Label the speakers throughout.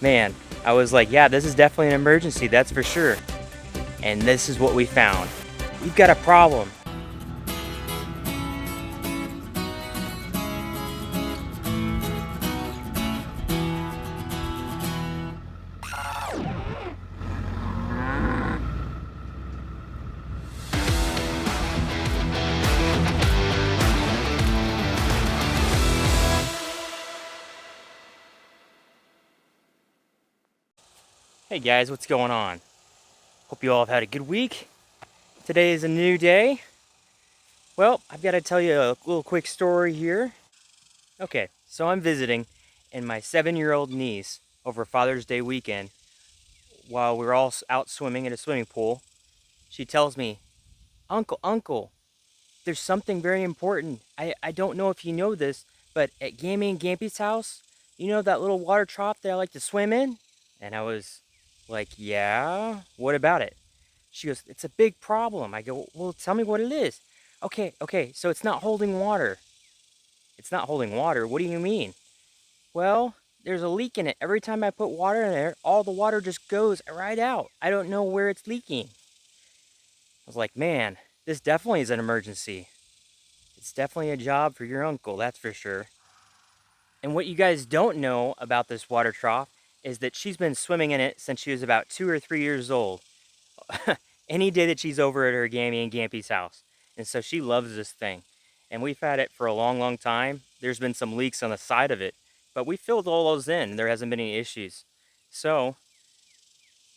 Speaker 1: Man, I was like, yeah, this is definitely an emergency, that's for sure. And this is what we found. We've got a problem. Hey guys, what's going on? Hope you all have had a good week. Today is a new day. Well, I've got to tell you a little quick story here. Okay, so I'm visiting, and my 7-year-old niece over Father's Day weekend, while we were all out swimming at a swimming pool, she tells me, Uncle, there's something very important. I don't know if you know this, but at Gammy and Gampy's house, you know that little water trough that I like to swim in? And I was like, yeah, what about it? She goes, it's a big problem. I go, well, tell me what it is. Okay, so it's not holding water. It's not holding water? What do you mean? Well, there's a leak in it. Every time I put water in there, all the water just goes right out. I don't know where it's leaking. I was like, man, this definitely is an emergency. It's definitely a job for your uncle, that's for sure. And what you guys don't know about this water trough is that she's been swimming in it since she was about 2 or 3 years old. Any day that she's over at her Gammy and Gampy's house. And so she loves this thing. And we've had it for a long time. There's been some leaks on the side of it, but we filled all those in and there hasn't been any issues. So,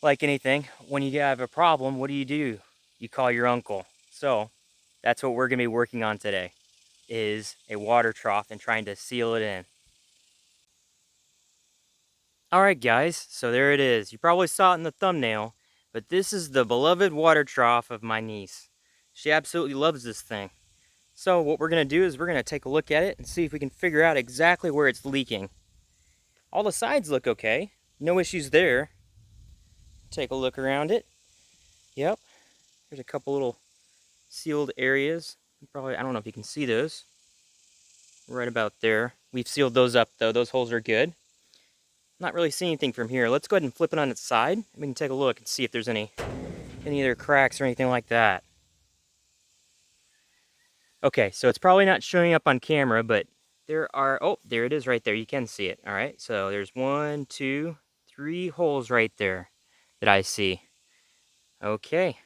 Speaker 1: like anything, when you have a problem, what do? You call your uncle. So, that's what we're going to be working on today, is a water trough and trying to seal it in. Alright guys, so there it is. You probably saw it in the thumbnail, but this is the beloved water trough of my niece. She absolutely loves this thing. So what we're going to do is we're going to take a look at it and see if we can figure out exactly where it's leaking. All the sides look okay. No issues there. Take a look around it. Yep. There's a couple little sealed areas. Probably, I don't know if you can see those. Right about there. We've sealed those up though. Those holes are good. Not really seeing anything from here. Let's go ahead and flip it on its side. We can take a look and see if there's any other cracks or anything like that. Okay, so it's probably not showing up on camera, but there are, oh, there it is right there. You can see it. All right, so there's 1, 2, 3 holes right there that I see. Okay,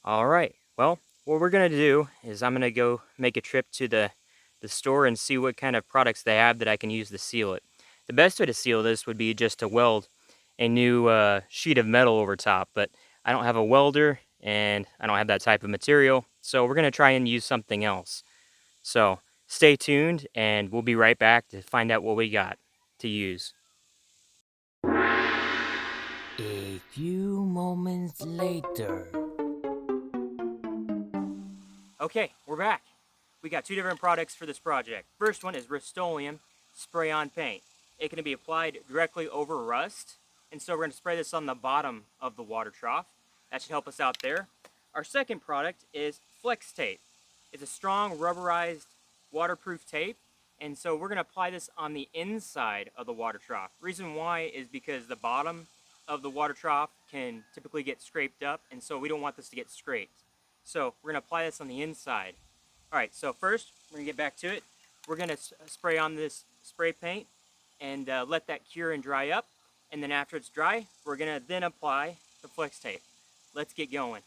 Speaker 1: all right. Well, what we're gonna do is I'm gonna go make a trip to the store and see what kind of products they have that I can use to seal it. The best way to seal this would be just to weld a new sheet of metal over top, but I don't have a welder and I don't have that type of material, so we're gonna try and use something else. So stay tuned and we'll be right back to find out what we got to use. A few moments later. Okay, we're back. We got 2 different products for this project. First one is Rust-Oleum spray-on paint. It can be applied directly over rust, and so we're going to spray this on the bottom of the water trough. That should help us out there. Our second product is Flex Tape. It's a strong rubberized waterproof tape, and so we're going to apply this on the inside of the water trough. Reason why is because the bottom of the water trough can typically get scraped up, and so we don't want this to get scraped. So we're going to apply this on the inside. All right, so first, we're going to get back to it. We're going to spray on this spray paint and let that cure and dry up. And then after it's dry, we're going to then apply the Flex Tape. Let's get going.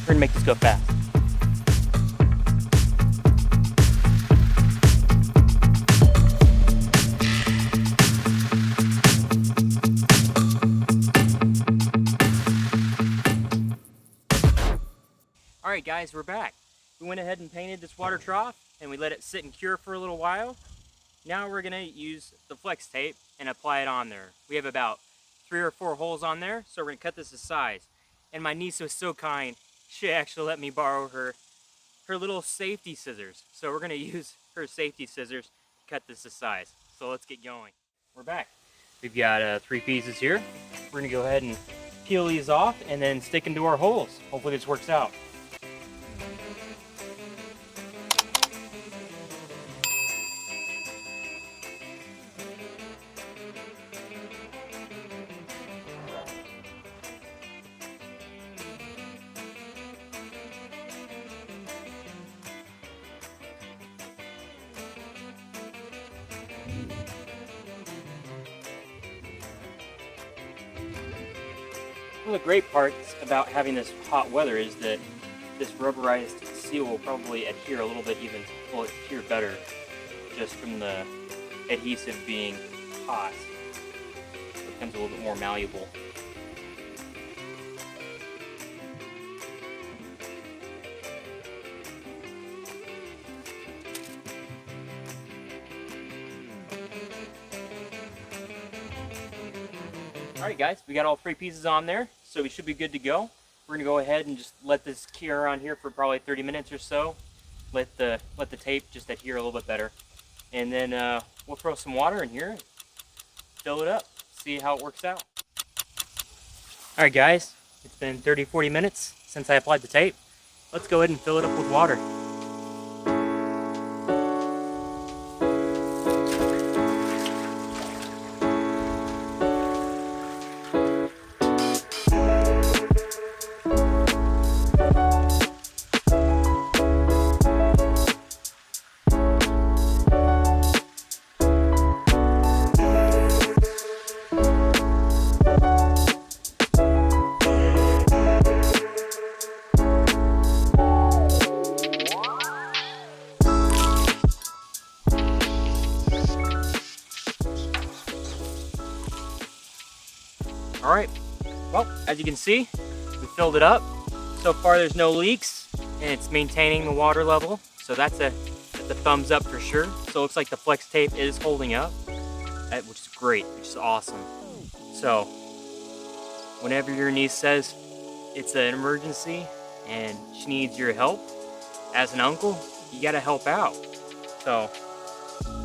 Speaker 1: We're gonna make this go fast. Alright guys, we're back. We went ahead and painted this water trough and we let it sit and cure for a little while. Now we're gonna use the flex tape and apply it on there. We have about 3 or 4 holes on there, so we're gonna cut this to size. And my niece was so kind, she actually let me borrow her little safety scissors. So we're gonna use her safety scissors to cut this to size. So let's get going. We're back. We've got 3 pieces here. We're gonna go ahead and peel these off and then stick into our holes. Hopefully this works out. One of the great parts about having this hot weather is that this rubberized seal will probably adhere a little bit will adhere better just from the adhesive being hot. So it becomes a little bit more malleable. Alright guys, we got all 3 pieces on there, so we should be good to go. We're gonna go ahead and just let this cure on here for probably 30 minutes or so. Let the tape just adhere a little bit better. And then we'll throw some water in here, fill it up, see how it works out. Alright guys, it's been 30-40 minutes since I applied the tape. Let's go ahead and fill it up with water. Alright, well, as you can see, we filled it up. So far there's no leaks, and it's maintaining the water level, so that's a thumbs up for sure. So it looks like the flex tape is holding up, which is great, which is awesome. So, whenever your niece says it's an emergency and she needs your help, as an uncle, you gotta help out. So,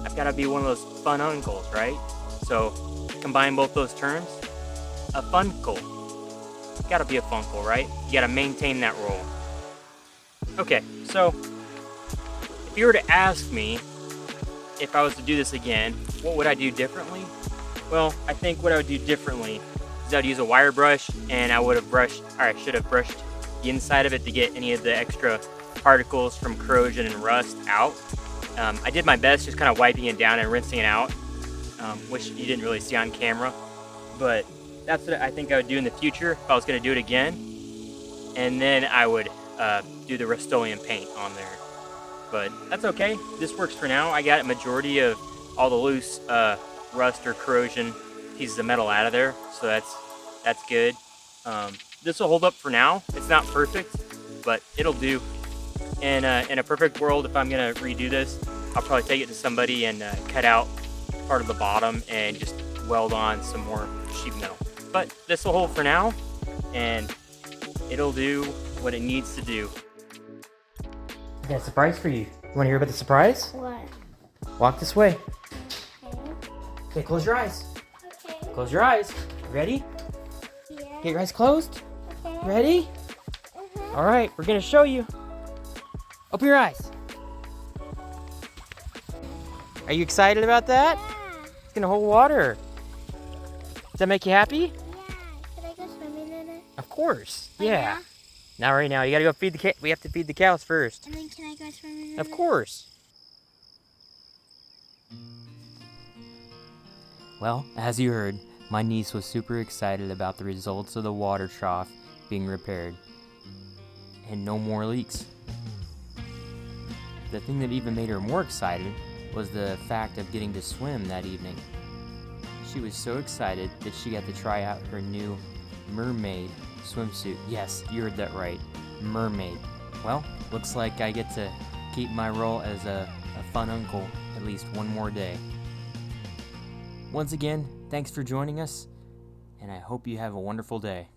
Speaker 1: I've gotta be one of those fun uncles, right? So, combine both those terms. A funkle. Gotta be a funkle, right? You gotta maintain that role. Okay, so if you were to ask me if I was to do this again, what would I do differently? Well, I think what I would do differently is I'd use a wire brush, and I should have brushed the inside of it to get any of the extra particles from corrosion and rust out. I did my best just kind of wiping it down and rinsing it out, which you didn't really see on camera, but that's what I think I would do in the future if I was going to do it again. And then I would do the Rust-Oleum paint on there. But that's okay. This works for now. I got a majority of all the loose rust or corrosion pieces of metal out of there, so that's good. This will hold up for now. It's not perfect, but it'll do. In a perfect world, if I'm going to redo this, I'll probably take it to somebody and cut out part of the bottom and just weld on some more sheet metal. But this will hold for now, and it'll do what it needs to do. I got a surprise for you. You want to hear about the surprise?
Speaker 2: What?
Speaker 1: Walk this way.
Speaker 2: Okay.
Speaker 1: Okay, close your eyes.
Speaker 2: Okay.
Speaker 1: Close your eyes. Ready?
Speaker 2: Yeah.
Speaker 1: Get your eyes closed.
Speaker 2: Okay.
Speaker 1: Ready? All right, we're going to show you. Open your eyes. Are you excited about that?
Speaker 2: Yeah.
Speaker 1: It's going to hold water. Does that make you happy?
Speaker 2: Yeah. Should I go swimming in it?
Speaker 1: Of course.
Speaker 2: Right
Speaker 1: Yeah.
Speaker 2: now?
Speaker 1: Not right now. You got to go feed the we have to feed the cows first.
Speaker 2: And then can I go swimming in
Speaker 1: Of
Speaker 2: it?
Speaker 1: course. Well, as you heard, my niece was super excited about the results of the water trough being repaired. and no more leaks. The thing that even made her more excited was the fact of getting to swim that evening. She was so excited that she got to try out her new mermaid swimsuit. Yes, you heard that right, mermaid. Well, looks like I get to keep my role as a fun uncle at least one more day. Once again, thanks for joining us, and I hope you have a wonderful day.